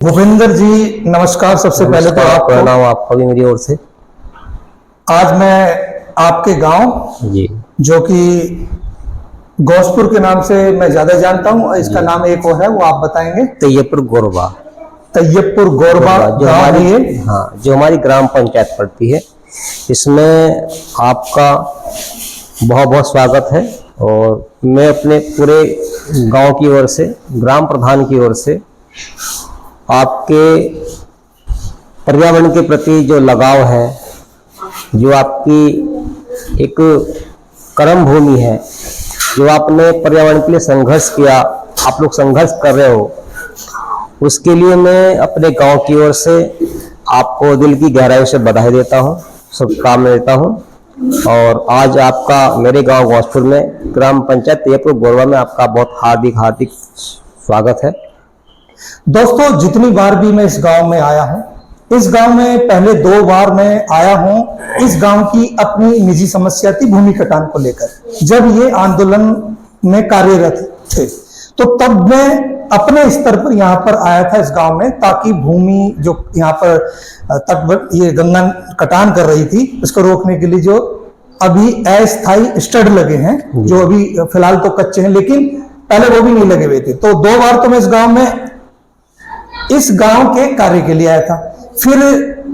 भूपेंद्र जी नमस्कार। सबसे पहले तो आपको प्रणाम आपको भी मेरी ओर से। आज मैं आपके गांव जी जो कि गौसपुर के नाम से मैं ज्यादा जानता हूं, इसका नाम एक और है, वो आप बताएंगे। तैयबपुर गोरबा, तैयबपुर गोरबा जो गांव है हमारी, ये। हाँ, जो हमारी ग्राम पंचायत पड़ती है। इसमें आपका बहुत बहुत स्वागत है। और मैं अपने पूरे गांव की ओर से, ग्राम प्रधान की ओर से आपके पर्यावरण के प्रति जो लगाव है, जो आपकी एक कर्म भूमि है, जो आपने पर्यावरण के लिए संघर्ष किया, आप लोग संघर्ष कर रहे हो, उसके लिए मैं अपने गांव की ओर से आपको दिल की गहराई से बधाई देता हूं, शुभकामनाएं देता हूं। और आज आपका मेरे गांव गौसपुर में ग्राम पंचायत तैयबपुर गोरबा में आपका बहुत हार्दिक स्वागत है। दोस्तों, जितनी बार भी मैं इस गांव में आया हूं, इस गांव में पहले 2 बार मैं आया हूं। इस गांव की अपनी निजी समस्या थी भूमि कटान को लेकर। जब ये आंदोलन में कार्यरत थे तो तब मैं अपने स्तर पर यहाँ पर आया था इस गांव में, ताकि भूमि जो यहाँ पर तट ये गंगा कटान कर रही थी, उसको रोकने के लिए जो अभी अस्थायी स्टड लगे हैं, जो अभी फिलहाल तो कच्चे हैं, लेकिन पहले वो भी नहीं लगे हुए थे। तो 2 बार तो मैं इस गांव के कार्य के लिए आया था। फिर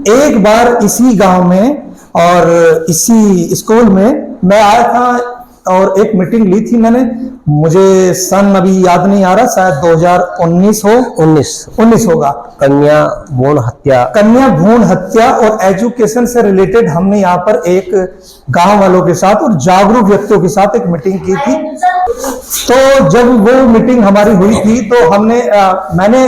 एक बार इसी गांव में और इसी स्कूल में मैं आया था और एक मीटिंग ली थी मैंने। मुझे सन अभी याद नहीं आ रहा, शायद 2019 हो, 19 होगा। कन्या भ्रूण हत्या और एजुकेशन से रिलेटेड हमने यहाँ पर एक गांव वालों के साथ और जागरूक व्यक्तियों के साथ एक मीटिंग की थी। तो जब वो मीटिंग हमारी हुई थी तो मैंने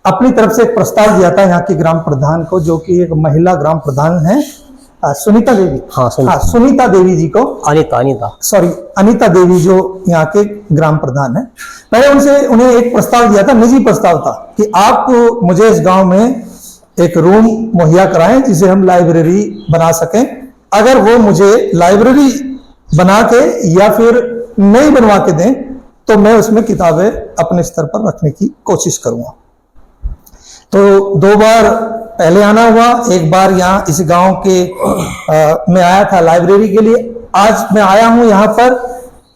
अपनी तरफ से एक प्रस्ताव दिया था यहाँ की ग्राम प्रधान को, जो कि एक महिला ग्राम प्रधान है, सुनीता देवी। सुनीता देवी जी को, अनीता देवी जो यहाँ के ग्राम प्रधान है। मैंने उन्हें एक प्रस्ताव दिया था, निजी प्रस्ताव था, कि आप मुझे इस गांव में एक रूम मुहैया कराएं जिसे हम लाइब्रेरी बना सकें। अगर वो मुझे लाइब्रेरी बना के या फिर नहीं बनवा के दें तो मैं उसमें किताबें अपने स्तर पर रखने की कोशिश करूंगा। तो 2 बार पहले आना हुआ, एक बार यहाँ इस गांव के में आया था लाइब्रेरी के लिए। आज मैं आया हूँ यहाँ पर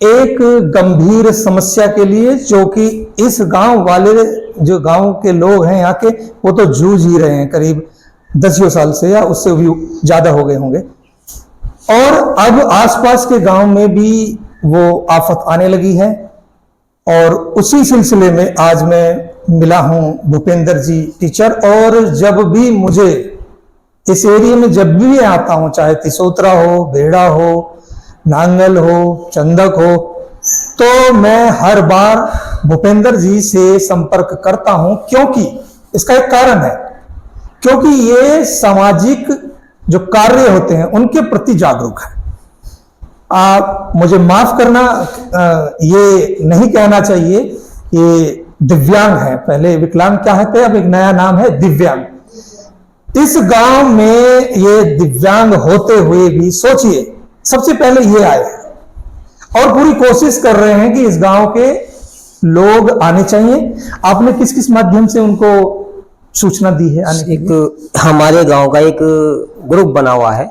एक गंभीर समस्या के लिए, जो कि इस गांव वाले जो गांव के लोग हैं यहाँ के, वो तो जूझ ही रहे हैं करीब 10 साल से, या उससे भी ज्यादा हो गए होंगे। और अब आसपास के गांव में भी वो आफत आने लगी है। और उसी सिलसिले में आज मैं मिला हूं भूपेंद्र जी टीचर। और जब भी मुझे इस एरिया में जब भी आता हूं, चाहे तिसोत्रा हो, बेड़ा हो, नांगल हो, चंदक हो, तो मैं हर बार भूपेंद्र जी से संपर्क करता हूं, क्योंकि इसका एक कारण है। क्योंकि ये सामाजिक जो कार्य होते हैं उनके प्रति जागरूक है। आप मुझे माफ करना, ये नहीं कहना चाहिए कि दिव्यांग है, पहले विकलांग क्या है, अब एक नया नाम है दिव्यांग। इस गांव में ये दिव्यांग होते हुए भी सोचिए, सबसे पहले ये आए और पूरी कोशिश कर रहे हैं कि इस गांव के लोग आने चाहिए। आपने किस किस माध्यम से उनको सूचना दी है आने की? एक हमारे गांव का एक ग्रुप बना हुआ है,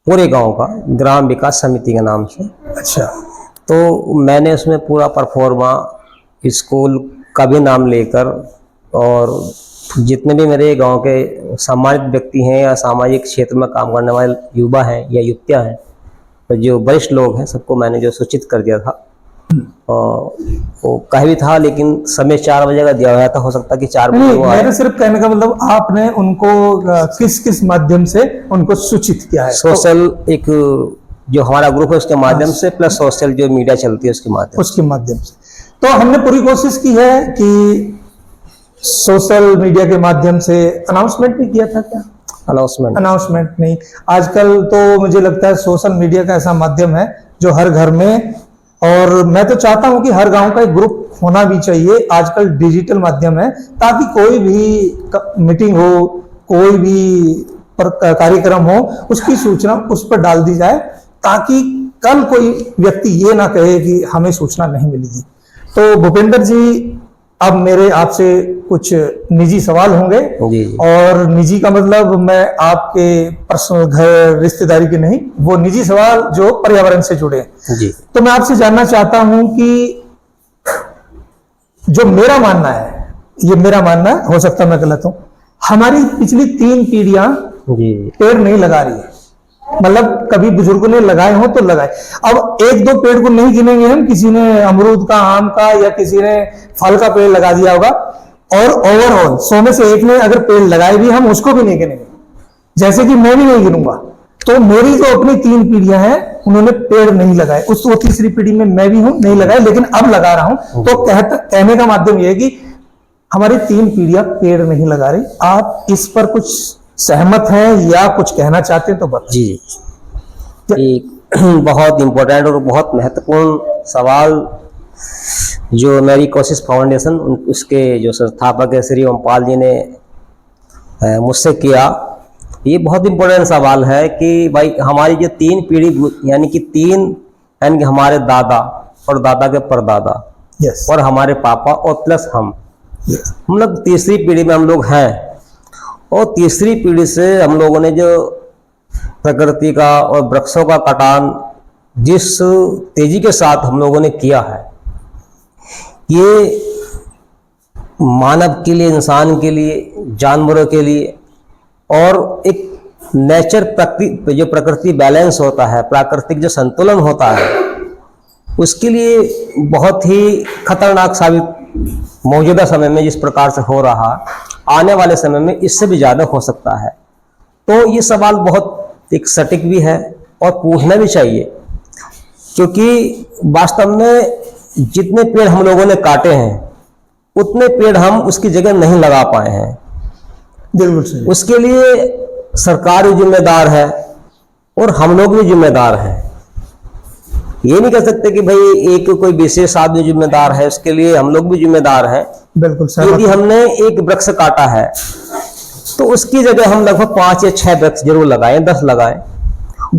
पूरे गांव का, ग्राम विकास समिति के नाम से। अच्छा। तो मैंने उसमें पूरा परफॉर्मा, स्कूल का भी नाम लेकर, और जितने भी मेरे गांव के सम्मानित व्यक्ति हैं या सामाजिक क्षेत्र में काम करने वाले युवा हैं या युवतियां हैं, तो जो वरिष्ठ लोग हैं, सबको मैंने जो सूचित कर दिया था। वो कह भी था, लेकिन समय 4 बजे का दिया हुआ था, हो सकता कि 4 बजे वो आए। मेरे सिर्फ कहने का मतलब, आपने उनको किस किस माध्यम से उनको सूचित किया है? सोशल, एक जो हमारा ग्रुप है उसके माध्यम से, प्लस सोशल जो मीडिया चलती है उसके माध्यम से। तो हमने पूरी कोशिश की है कि सोशल मीडिया के माध्यम से अनाउंसमेंट भी किया था। क्या अनाउंसमेंट नहीं, आजकल तो मुझे लगता है सोशल मीडिया का ऐसा माध्यम है जो हर घर में, और मैं तो चाहता हूं कि हर गांव का एक ग्रुप होना भी चाहिए। आजकल डिजिटल माध्यम है, ताकि कोई भी मीटिंग हो, कोई भी कार्यक्रम हो, उसकी सूचना उस पर डाल दी जाए, ताकि कल कोई व्यक्ति ये ना कहे कि हमें सूचना नहीं मिली थी। तो भूपेंद्र जी, अब मेरे आपसे कुछ निजी सवाल होंगे। जी जी और निजी का मतलब मैं आपके पर्सनल घर रिश्तेदारी के नहीं, वो निजी सवाल जो पर्यावरण से जुड़े हैं। जी तो मैं आपसे जानना चाहता हूं कि जो मेरा मानना है, ये मेरा मानना है, हो सकता है मैं गलत हूं, हमारी पिछली 3 पीढ़ियां जी पेड़ नहीं लगा रही है। मतलब कभी बुजुर्गों ने लगाए हो तो लगाए। अब 1-2 पेड़ को नहीं गिनेंगे हम, किसी ने अमरूद का, आम का, या किसी ने फल का पेड़ लगा दिया होगा। और ओवरऑल 100 में से 1 ने अगर पेड़ लगाए भी, हम उसको भी नहीं गिनेंगे, जैसे कि मैं भी नहीं गिनूंगा। तो मेरी जो अपनी 3 पीढ़ियां हैं, उन्होंने पेड़ नहीं लगाए। उस वो तीसरी पीढ़ी में मैं भी हूं, नहीं लगाए, लेकिन अब लगा रहा हूं। तो कहने का माध्यम यह है कि हमारी 3 पीढ़ियां पेड़ नहीं लगा रही। आप इस पर कुछ सहमत हैं या कुछ कहना चाहते हैं तो बताइए। जी एक बहुत इम्पोर्टेंट और बहुत महत्वपूर्ण सवाल जो मेरी कोशिश फाउंडेशन उसके जो संस्थापक है श्री ओमपाल जी ने मुझसे किया। ये बहुत इम्पोर्टेंट सवाल है कि भाई हमारी जो 3 पीढ़ी यानी कि हमारे दादा और दादा के परदादा यस और हमारे पापा और प्लस हम यस लोग तीसरी पीढ़ी में हम लोग हैं। और तीसरी पीढ़ी से हम लोगों ने जो प्रकृति का और वृक्षों का कटान जिस तेजी के साथ हम लोगों ने किया है, ये मानव के लिए, इंसान के लिए, जानवरों के लिए और एक नेचर जो प्रकृति बैलेंस होता है, प्राकृतिक जो संतुलन होता है, उसके लिए बहुत ही खतरनाक साबित मौजूदा समय में जिस प्रकार से हो रहा, आने वाले समय में इससे भी ज़्यादा हो सकता है। तो ये सवाल बहुत एक सटीक भी है और पूछना भी चाहिए, क्योंकि वास्तव में जितने पेड़ हम लोगों ने काटे हैं उतने पेड़ हम उसकी जगह नहीं लगा पाए हैं। बिल्कुल सही। उसके लिए सरकार भी जिम्मेदार है और हम लोग भी जिम्मेदार हैं। ये नहीं कह सकते कि भाई एक कोई विशेष आदमी जिम्मेदार है, उसके लिए हम लोग भी जिम्मेदार हैं। बिल्कुल सही। यदि हमने एक वृक्ष काटा है तो उसकी जगह हम लगभग 5 या 6 वृक्ष जरूर लगाएं, 10 लगाएं।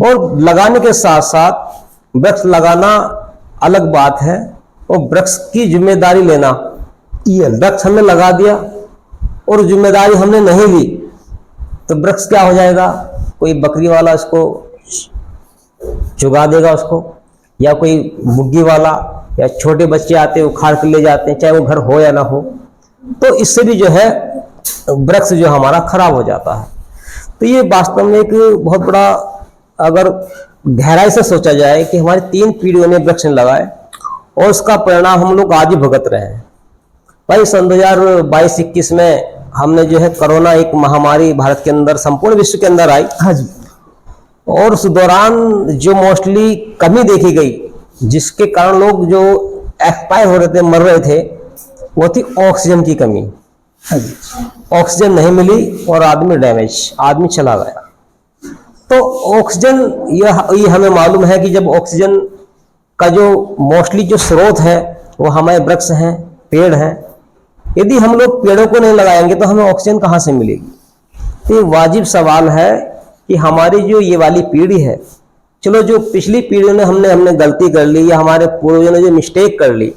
और लगाने के साथ साथ वृक्ष लगाना अलग बात है और वृक्ष की जिम्मेदारी लेना। वृक्ष हमने लगा दिया और जिम्मेदारी हमने नहीं ली तो वृक्ष क्या हो जाएगा, कोई बकरी वाला इसको चुगा देगा उसको, या कोई बुग्गी वाला या छोटे बच्चे आते हैं उखाड़ कर ले जाते हैं, चाहे वो घर हो या ना हो। तो इससे भी जो है वृक्ष जो हमारा खराब हो जाता है। तो ये वास्तव में एक बहुत बड़ा, अगर गहराई से सोचा जाए कि हमारी 3 पीढ़ियों ने वृक्ष लगाए और उसका परिणाम हम लोग आज ही भुगत रहे हैं। भाई सन 2022-21 में हमने जो है कोरोना एक महामारी भारत के अंदर, संपूर्ण विश्व के अंदर आई। हाँ जी। और उस दौरान जो मोस्टली कमी देखी गई, जिसके कारण लोग जो एक्सपायर हो रहे थे, मर रहे थे, वो थी ऑक्सीजन की कमी। हाँ जी। ऑक्सीजन नहीं मिली और आदमी डैमेज, आदमी चला गया। तो ऑक्सीजन ये हमें मालूम है कि जब ऑक्सीजन का जो मोस्टली जो स्रोत है वो हमारे वृक्ष हैं, पेड़ हैं। यदि हम लोग पेड़ों को नहीं लगाएंगे तो हमें ऑक्सीजन कहाँ से मिलेगी। तो ये वाजिब सवाल है कि हमारी जो ये वाली पीढ़ी है, चलो जो पिछली पीढ़ियों ने हमने गलती कर ली या हमारे पूर्वजों ने जो मिस्टेक कर ली,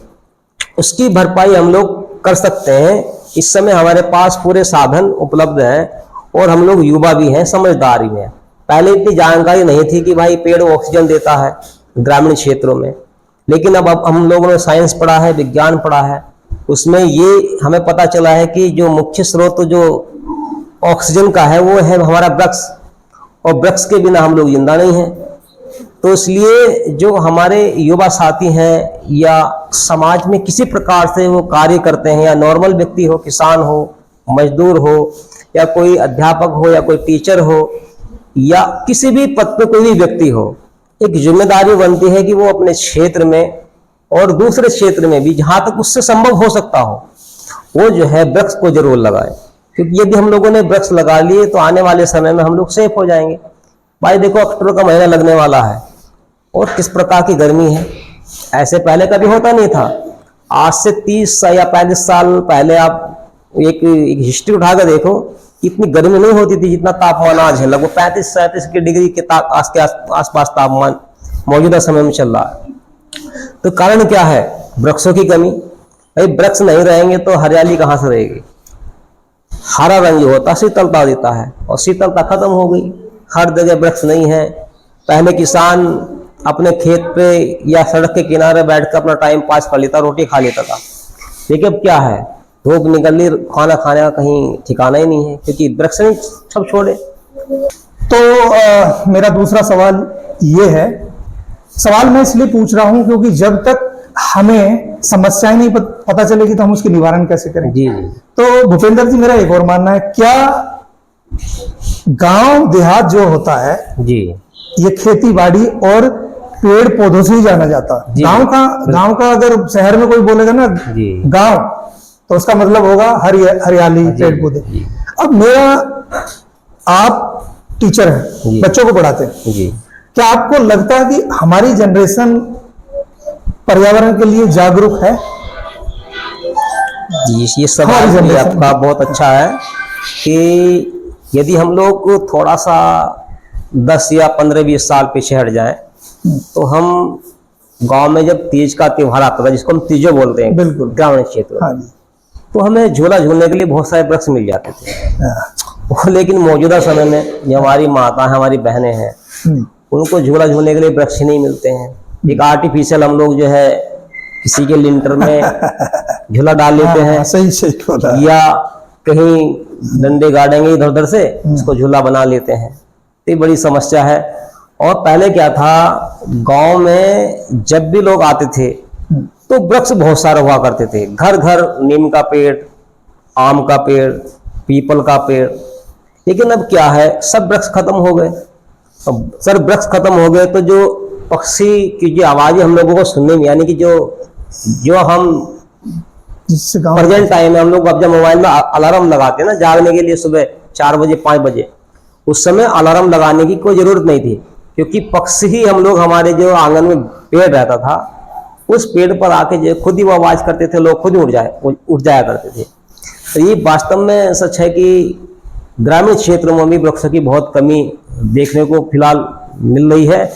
उसकी भरपाई हम लोग कर सकते हैं। इस समय हमारे पास पूरे साधन उपलब्ध हैं और हम लोग युवा भी हैं, समझदार भी हैं। पहले इतनी जानकारी नहीं थी कि भाई पेड़ ऑक्सीजन देता है ग्रामीण क्षेत्रों में, लेकिन अब हम लोगों ने साइंस पढ़ा है, विज्ञान पढ़ा है, उसमें ये हमें पता चला है कि जो मुख्य स्रोत जो ऑक्सीजन का है वो है हमारा वृक्ष, और वृक्ष के बिना हम लोग जिंदा नहीं हैं। तो इसलिए जो हमारे युवा साथी हैं या समाज में किसी प्रकार से वो कार्य करते हैं, या नॉर्मल व्यक्ति हो, किसान हो, मजदूर हो, या कोई अध्यापक हो, या कोई टीचर हो, या किसी भी पद पे कोई भी व्यक्ति हो, एक जिम्मेदारी बनती है कि वो अपने क्षेत्र में और दूसरे क्षेत्र में भी जहां तक उससे संभव हो सकता हो वो जो है वृक्ष को जरूर लगाए। क्योंकि यदि हम लोगों ने वृक्ष लगा लिए तो आने वाले समय में हम लोग सेफ हो जाएंगे। भाई देखो, अक्टूबर का महीना लगने वाला है और किस प्रकार की गर्मी है, ऐसे पहले कभी होता नहीं था। आज से 30 या 35 साल पहले आप एक हिस्ट्री उठाकर देखो, इतनी गर्मी नहीं होती थी जितना तापमान आज है। लगभग 35-37 डिग्री के आसपास तापमान मौजूदा समय में चल रहा है। तो कारण क्या है? वृक्षों की कमी। भाई वृक्ष नहीं रहेंगे तो हरियाली कहाँ से रहेगी। हरा रंग जो होता है शीतलता देता है, और शीतलता खत्म हो गई, हर जगह वृक्ष नहीं है। पहले किसान अपने खेत पे या सड़क के किनारे बैठकर अपना टाइम पास कर लेता, रोटी खा लेता था। लेकिन अब क्या है, धूप निकल ली, खाना खाने का कहीं ठिकाना ही नहीं है, क्योंकि वृक्ष नहीं सब छोड़े। तो मेरा दूसरा सवाल ये है, सवाल मैं इसलिए पूछ रहा हूं क्योंकि जब तक हमें समस्याएं नहीं पता चलेगी तो हम उसके निवारण कैसे करेंगे। जी जी। तो भूपेंद्र जी, मेरा एक और मानना है, क्या गांव देहात जो होता है जी, ये खेती बाड़ी और पेड़ पौधों से ही जाना जाता है। जी। गांव का अगर शहर में कोई बोलेगा ना जी। गांव, तो उसका मतलब होगा हरियाली, पेड़ पौधे। अब आप टीचर हैं, बच्चों को पढ़ाते हैं जी। क्या आपको लगता है कि हमारी जनरेशन पर्यावरण के लिए जागरूक है? ये सवाल भी आपका बहुत अच्छा है कि यदि हम लोग थोड़ा सा 10 या 15-20 साल पीछे हट जाएं, तो हम गांव में जब तीज का त्योहार आता था, जिसको हम तीजो बोलते हैं, बिल्कुल, ग्रामीण क्षेत्र, हाँ जी, तो हमें झूला झूलने के लिए बहुत सारे वृक्ष मिल जाते थे। लेकिन मौजूदा समय में जो हमारी माता है, हमारी बहनें हैं, उनको झूला झूलने के लिए वृक्ष नहीं मिलते हैं। एक आर्टिफिशियल हम लोग जो है किसी के लिंटर में झूला डाल लेते हैं, सही बोला, या कहीं डंडे गाड़ेंगे इधर उधर से उसको झूला बना लेते हैं। तो ये बड़ी समस्या है। और पहले क्या था, गांव में जब भी लोग आते थे तो वृक्ष बहुत सारे हुआ करते थे, घर घर नीम का पेड़, आम का पेड़, पीपल का पेड़। लेकिन अब क्या है, सब वृक्ष खत्म हो गए। अब सर वृक्ष खत्म हो गए तो जो पक्षी की जो आवाजें हम लोगों को सुनने में, यानी कि जो हम प्रेजेंट टाइम में हम लोग अब जब मोबाइल में अलार्म लगाते हैं ना जागने के लिए, सुबह 4 बजे 5 बजे, उस समय अलार्म लगाने की कोई जरूरत नहीं थी, क्योंकि पक्षी ही हम लोग, हमारे जो आंगन में पेड़ रहता था, उस पेड़ पर आके जो खुद ही वो आवाज करते थे, लोग खुद ही उठ जाया करते थे। तो ये वास्तव में सच है कि ग्रामीण क्षेत्रों में भी वृक्षों की बहुत कमी देखने को फिलहाल मिल रही है।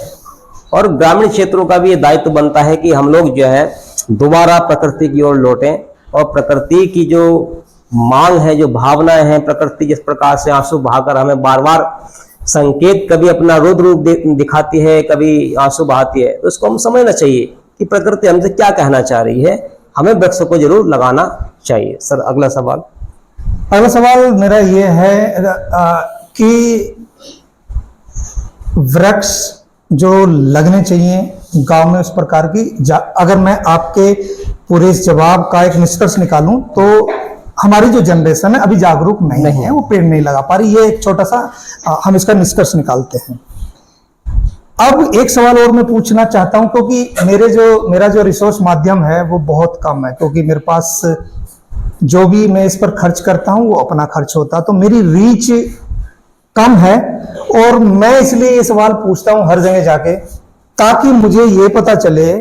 और ग्रामीण क्षेत्रों का भी ये दायित्व बनता है कि हम लोग जो है दोबारा प्रकृति की ओर लौटें, और प्रकृति की जो मांग है, जो भावनाएं हैं, प्रकृति जिस प्रकार से आंसू बहाकर हमें बार बार संकेत, कभी अपना रुद्र रूप दिखाती है, कभी आंसू बहाती है, तो उसको हम समझना चाहिए कि प्रकृति हमसे क्या कहना चाह रही है। हमें वृक्ष को जरूर लगाना चाहिए। सर अगला सवाल मेरा ये है कि वृक्ष जो लगने चाहिए गांव में, उस प्रकार की अगर मैं आपके पूरे इस जवाब का एक निष्कर्ष निकालूं तो हमारी जो जनरेशन है अभी जागरूक नहीं है, वो पेड़ नहीं लगा पा रही। ये एक छोटा सा हम इसका निष्कर्ष निकालते हैं। अब एक सवाल और मैं पूछना चाहता हूं, क्योंकि मेरा जो रिसोर्स माध्यम है वो बहुत कम है, क्योंकि मेरे पास जो भी मैं इस पर खर्च करता हूं वो अपना खर्च होता, तो मेरी रीच कम है। और मैं इसलिए ये सवाल पूछता हूं हर जगह जाके, ताकि मुझे ये पता चले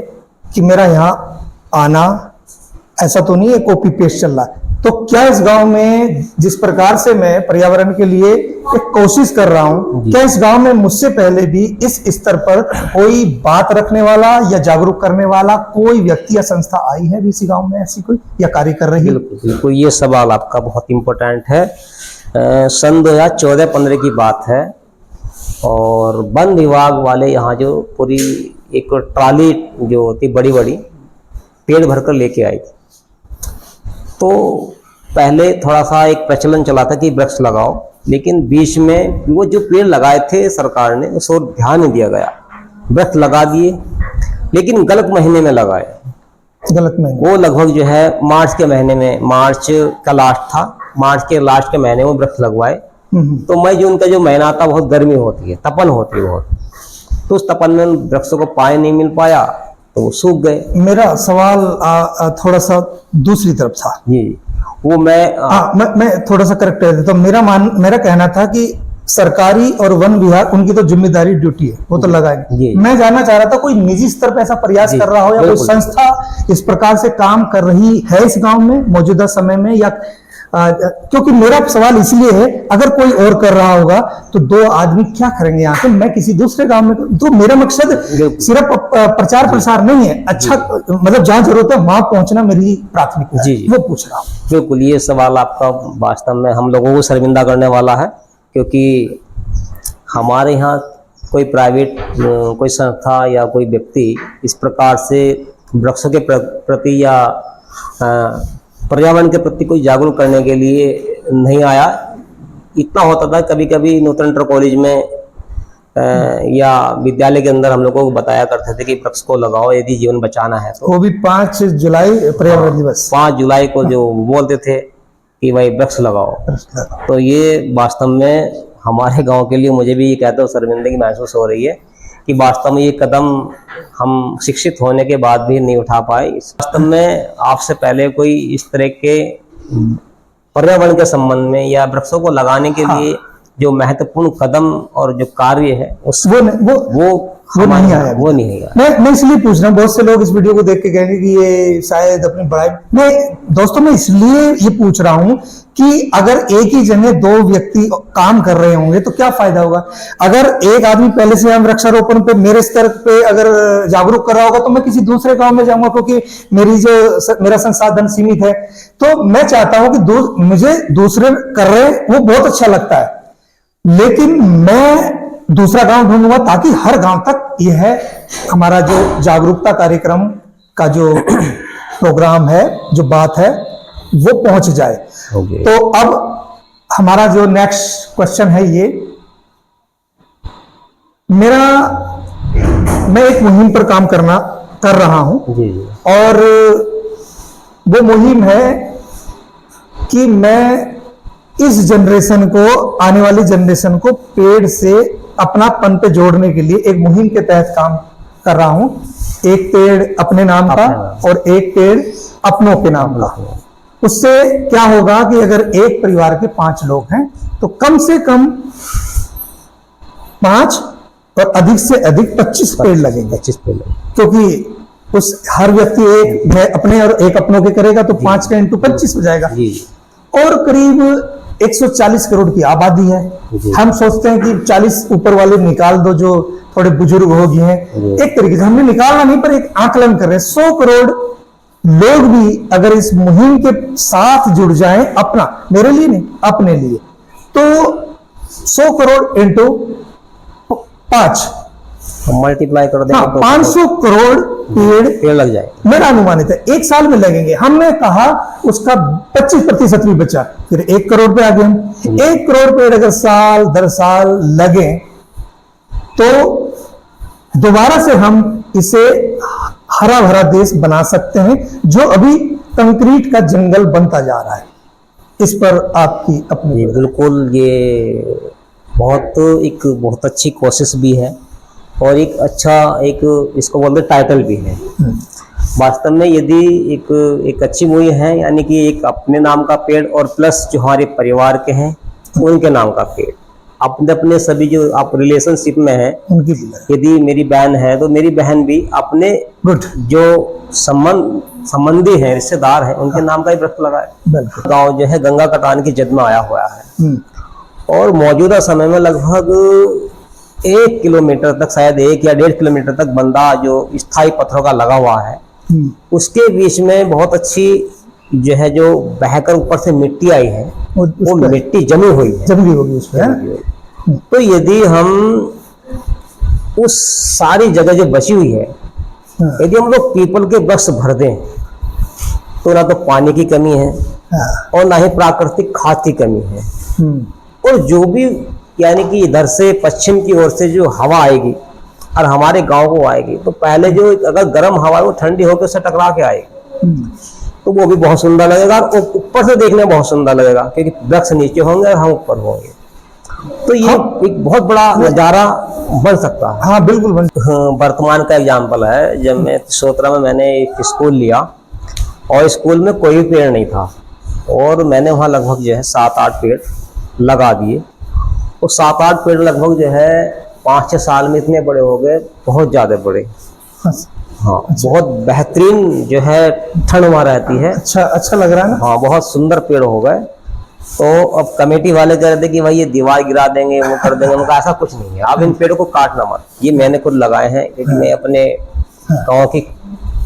कि मेरा यहाँ आना ऐसा तो नहीं है कॉपी पेस्ट चल रहा है। तो क्या इस गांव में जिस प्रकार से मैं पर्यावरण के लिए एक कोशिश कर रहा हूं, क्या इस गांव में मुझसे पहले भी इस स्तर पर कोई बात रखने वाला या जागरूक करने वाला कोई व्यक्ति या संस्था आई है भी इसी गांव में, ऐसी कोई या कार्य कर रही है? बिल्कुल, ये सवाल आपका बहुत इंपॉर्टेंट है। सन 2014-15 की बात है, और वन विभाग वाले यहाँ जो पूरी एक ट्राली जो थी बड़ी बड़ी पेड़ भरकर लेके आई थी। तो पहले थोड़ा सा एक प्रचलन चला था कि वृक्ष लगाओ, लेकिन बीच में वो जो पेड़ लगाए थे सरकार ने उस ओर ध्यान नहीं दिया गया। वृक्ष लगा दिए, लेकिन गलत महीने में लगाए। गलत महीने, वो लगभग जो है मार्च के महीने में, मार्च का लास्ट था, मार्च के लास्ट के महीने में वृक्ष लगवाए। तो मई जून का जो महीना था बहुत गर्मी होती है, तपन होती है बहुत, तो उस तपन में वृक्षों को पानी नहीं मिल पाया तो वो सूख गए। मेरा सवाल थोड़ा सा दूसरी तरफ था जी, वो मैं थोड़ा सा करेक्ट कर देता हूं। मेरा कहना था कि सरकारी और वन विभाग, उनकी तो जिम्मेदारी ड्यूटी है, वो तो लगाएंगे। मैं जानना चाह रहा था कोई निजी स्तर पर ऐसा प्रयास कर रहा हो या कोई संस्था इस प्रकार से काम कर रही है इस गांव में मौजूदा समय में, या क्योंकि मेरा सवाल इसलिए है, अगर कोई और कर रहा होगा तो 2 आदमी क्या करेंगे यहाँ पे, मैं किसी दूसरे गांव में तो मेरा मकसद सिर्फ प्रचार प्रसार नहीं है, अच्छा मतलब जहाँ जरूरत है वहां पहुंचना मेरी प्राथमिकता है, वो पूछ रहा हूँ। बिल्कुल, ये सवाल आपका वास्तव में हम लोगों को शर्मिंदा करने वाला है, क्योंकि हमारे यहाँ कोई प्राइवेट कोई संस्था या कोई व्यक्ति इस प्रकार से वृक्षों के प्रति या पर्यावरण के प्रति कोई जागरूक करने के लिए नहीं आया। इतना होता था कभी कभी नूतन इंटर कॉलेज में या विद्यालय के अंदर हम लोगों को बताया करते थे कि वृक्ष को लगाओ यदि जीवन बचाना है तो। वो भी 5 जुलाई पर्यावरण दिवस, 5 जुलाई को जो बोलते थे कि भाई वृक्ष लगाओ, तो ये वास्तव में हमारे गांव के लिए मुझे भी ये कहते हो शर्मिंदगी महसूस हो रही है कि वास्तव में ये कदम हम शिक्षित होने के बाद भी नहीं उठा पाए। वास्तव में आपसे पहले कोई इस तरह के पर्यावरण के संबंध में या वृक्षों को लगाने के लिए जो महत्वपूर्ण कदम और जो कार्य है उस वो नहीं आया, वो नहीं आया। मैं इसलिए पूछ रहा हूँ, बहुत से लोग इस वीडियो को देख के कहेंगे कि ये शायद अपनी बड़ाई, दोस्तों मैं इसलिए ये पूछ रहा हूँ कि अगर एक ही जगह 2 व्यक्ति काम कर रहे होंगे तो क्या फायदा होगा। अगर एक आदमी पहले से हम वृक्षारोपण पे मेरे स्तर पे अगर जागरूक कर रहा होगा तो मैं किसी दूसरे गांव में जाऊंगा, क्योंकि मेरा संसाधन सीमित है। तो मैं चाहता हूं कि मुझे दूसरे कर रहे हैं वो बहुत अच्छा लगता है, लेकिन मैं दूसरा गांव ढूंढूंगा ताकि हर गांव तक यह हमारा जो जागरूकता कार्यक्रम का जो प्रोग्राम है, जो बात है, वो पहुंच जाए। तो अब हमारा जो नेक्स्ट क्वेश्चन है ये मैं एक मुहिम पर काम कर रहा हूं और वो मुहिम है कि मैं इस जनरेशन को, आने वाली जनरेशन को पेड़ से अपनापन पे जोड़ने के लिए एक मुहिम के तहत काम कर रहा हूं। एक पेड़ अपने नाम का और एक पेड़ अपनों के नाम का। उससे क्या होगा कि अगर एक परिवार के 5 लोग हैं तो कम से कम 5 और अधिक से अधिक 25 पेड़ लगेंगे, क्योंकि उस हर व्यक्ति एक अपने और एक अपनों के करेगा तो 5 का इंटू 25 हो जाएगा। और करीब 140 करोड़ की आबादी है। हम सोचते हैं कि 40 ऊपर वाले निकाल दो जो थोड़े बुजुर्ग हो गए हैं, एक तरीके से हमने निकालना नहीं पर एक आकलन कर रहे हैं। 100 करोड़ लोग भी अगर इस मुहिम के साथ जुड़ जाएं, अपना, मेरे लिए नहीं, अपने लिए, तो 100 करोड़ इंटू 5 मल्टीप्लाई कर दें, 500 करोड़ पेड़ लग जाए। मेरा अनुमानित है 1 साल में लगेंगे। हमने कहा उसका 25% भी बचा, फिर 1 करोड़ पे आ गए हम। 1 करोड़ पेड़ अगर साल दर साल लगे तो दोबारा से हम इसे हरा भरा देश बना सकते हैं, जो अभी कंक्रीट का जंगल बनता जा रहा है। इस पर आपकी अपनी? बिल्कुल, ये बहुत अच्छी कोशिश भी है और एक अच्छा इसको बोलते टाइटल भी है। वास्तव में यदि एक अच्छी मुहिम है, यानी कि एक अपने नाम का पेड़ और प्लस जो हमारे परिवार के हैं उनके नाम का पेड़, अपने सभी जो आप रिलेशनशिप में है, यदि मेरी बहन है तो मेरी बहन भी अपने जो संबंधी हैं, रिश्तेदार हैं, उनके नाम का ही वृक्ष लगाए। गाँव जो है गंगा कटान की जद में आया हुआ है और मौजूदा समय में लगभग 1 किलोमीटर तक, शायद 1 या 1.5 किलोमीटर तक बंदा जो स्थायी पत्थरों का लगा हुआ है, उसके बीच में बहुत अच्छी जो है जो बहकर ऊपर से मिट्टी आई है, वो मिट्टी जमी हुई होगी उसमें। तो यदि हम उस सारी जगह जो बची हुई है, यदि हम लोग पीपल के वृक्ष भर दें तो ना तो पानी की कमी है और ना ही प्राकृतिक खाद की कमी है। और जो भी यानी कि इधर से पश्चिम की ओर से जो हवा आएगी और हमारे गांव को आएगी, तो पहले जो अगर गर्म हवा है वो ठंडी होकर उससे टकरा के आएगी, तो वो भी बहुत सुंदर लगेगा और ऊपर से देखने में बहुत सुंदर लगेगा, क्योंकि वृक्ष नीचे होंगे और हम ऊपर होंगे। तो ये एक बहुत बड़ा नजारा बन सकता है। हाँ बिल्कुल वर्तमान का एग्जाम्पल है, जब मैं 17 में मैंने एक स्कूल लिया और स्कूल में कोई भी पेड़ नहीं था और मैंने वहाँ लगभग जो है 7-8 पेड़ लगा दिए। वो 7-8 पेड़ लगभग जो है 5-6 साल में इतने बड़े हो गए, बहुत ज्यादा बड़े। हाँ, बहुत बेहतरीन जो है ठंड वहाँ रहती है। अच्छा लग रहा है ना? हाँ, बहुत सुंदर पेड़ हो गए तो अब कमेटी वाले कह रहे थे कि भाई ये दीवार गिरा देंगे, वो कर देंगे। उनका ऐसा कुछ नहीं है, आप इन पेड़ों को काटना मत। ये मैंने खुद लगाए हैं, क्योंकि मैं अपने गाँव की,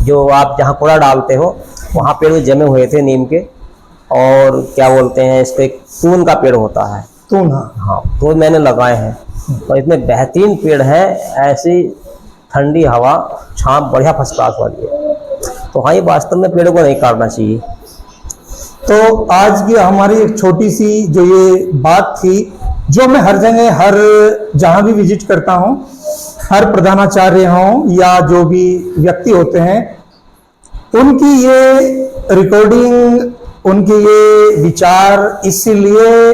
जो आप जहाँ कूड़ा डालते हो वहाँ पेड़ जमे हुए थे नीम के, और क्या बोलते हैं इसको, एक तून का पेड़ होता है, तून, हाँ हाँ, तो मैंने लगाए हैं। और इतने बेहतरीन पेड़ है, ऐसी ठंडी हवा, छांव बढ़िया फर्स्ट क्लास वाली है। तो हाँ, ये वास्तव में पेड़ों को नहीं काटना चाहिए। तो आज की हमारी एक छोटी सी जो ये बात थी, जो मैं हर जगह, हर जहां भी विजिट करता हूं, हर प्रधानाचार्य हों या जो भी व्यक्ति होते हैं, उनकी ये रिकॉर्डिंग, उनके ये विचार इसीलिए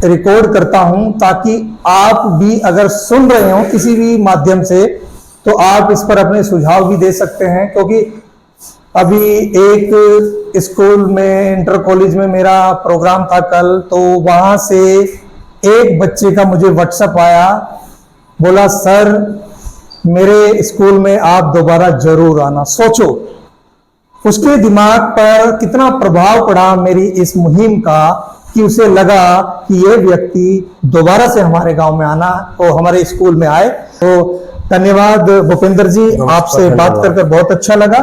रिकॉर्ड करता हूं ताकि आप भी अगर सुन रहे हो किसी भी माध्यम से, तो आप इस पर अपने सुझाव भी दे सकते हैं। क्योंकि अभी एक स्कूल में, इंटर कॉलेज में मेरा प्रोग्राम था कल, तो वहां से एक बच्चे का मुझे व्हाट्सएप आया, बोला सर मेरे स्कूल में आप दोबारा जरूर आना। सोचो उसके दिमाग पर कितना प्रभाव पड़ा मेरी इस मुहिम का, कि उसे लगा कि ये व्यक्ति दोबारा से हमारे गांव में आना, तो हमारे स्कूल में आए। तो धन्यवाद भूपेंद्र जी, आपसे बात कर बहुत अच्छा लगा।